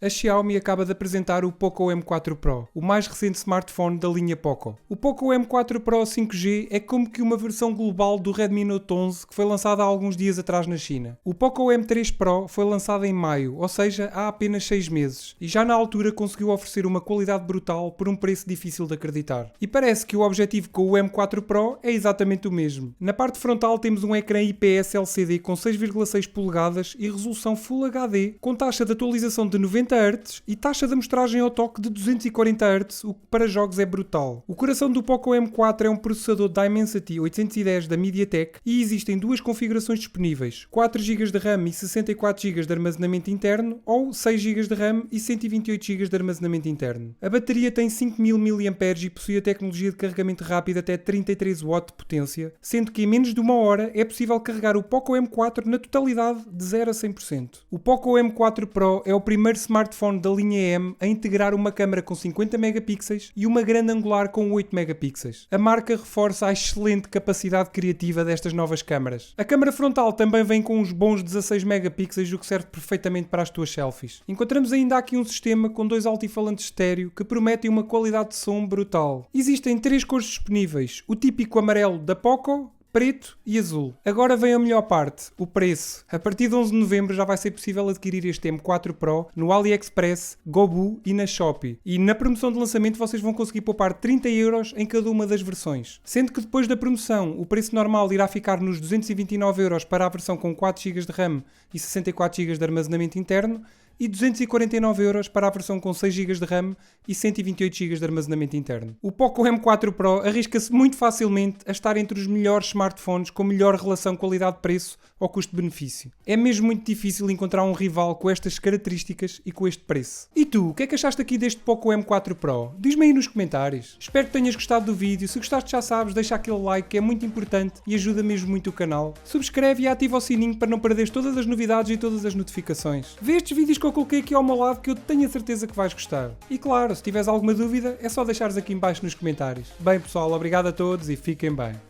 A Xiaomi acaba de apresentar o Poco M4 Pro, o mais recente smartphone da linha Poco. O Poco M4 Pro 5G é como que uma versão global do Redmi Note 11 que foi lançado há alguns dias atrás na China. O Poco M3 Pro foi lançado em maio, ou seja, há apenas 6 meses, e já na altura conseguiu oferecer uma qualidade brutal por um preço difícil de acreditar. E parece que o objetivo com o M4 Pro é exatamente o mesmo. Na parte frontal temos um ecrã IPS LCD com 6,6 polegadas e resolução Full HD, com taxa de atualização de 90 Hz e taxa de amostragem ao toque de 240 Hz, o que para jogos é brutal. O coração do Poco M4 é um processador Dimensity 810 da MediaTek e existem duas configurações disponíveis: 4 GB de RAM e 64 GB de armazenamento interno ou 6 GB de RAM e 128 GB de armazenamento interno. A bateria tem 5000 mAh e possui a tecnologia de carregamento rápido até 33 W de potência, sendo que em menos de uma hora é possível carregar o Poco M4 na totalidade de 0 a 100%. O Poco M4 Pro é o primeiro smartphone da linha M a integrar uma câmera com 50 megapixels e uma grande angular com 8 megapixels. A marca reforça a excelente capacidade criativa destas novas câmaras. A câmara frontal também vem com uns bons 16 megapixels, o que serve perfeitamente para as tuas selfies. Encontramos ainda aqui um sistema com 2 altifalantes estéreo que prometem uma qualidade de som brutal. Existem 3 cores disponíveis: o típico amarelo da Poco, preto e azul. Agora vem a melhor parte, o preço. A partir de 11 de novembro já vai ser possível adquirir este M4 Pro no AliExpress, Gobu e na Shopee. E na promoção de lançamento vocês vão conseguir poupar 30€ em cada uma das versões. Sendo que depois da promoção o preço normal irá ficar nos 229€ para a versão com 4 GB de RAM e 64 GB de armazenamento interno e 249€ para a versão com 6 GB de RAM e 128 GB de armazenamento interno. O Poco M4 Pro arrisca-se muito facilmente a estar entre os melhores smartphones com melhor relação qualidade-preço ao custo-benefício. É mesmo muito difícil encontrar um rival com estas características e com este preço. E tu, o que é que achaste aqui deste Poco M4 Pro? Diz-me aí nos comentários. Espero que tenhas gostado do vídeo. Se gostaste, já sabes, deixa aquele like que é muito importante e ajuda mesmo muito o canal. Subscreve e ativa o sininho para não perderes todas as novidades e todas as notificações. Vê estes vídeos que eu coloquei aqui ao meu lado que eu tenho a certeza que vais gostar. E claro, se tiveres alguma dúvida, é só deixares aqui em baixo nos comentários. Bem pessoal, obrigado a todos e fiquem bem.